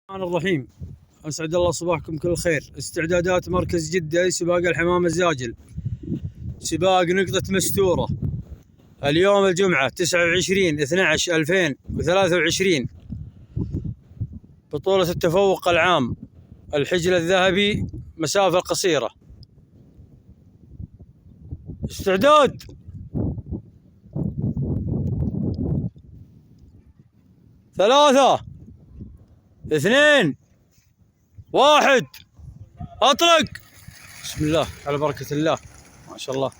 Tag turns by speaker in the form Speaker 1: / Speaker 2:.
Speaker 1: الرحمن الرحيم. أسعد الله صباحكم كل خير. استعدادات مركز جدة لسباق الحمام الزاجل، سباق نقطة مستورة. اليوم الجمعة 29/12/2023، بطولة التفوق العام الحجل الذهبي مسافة قصيرة. استعداد. 3 2 1 اطلق. بسم الله على بركة الله، ما شاء الله.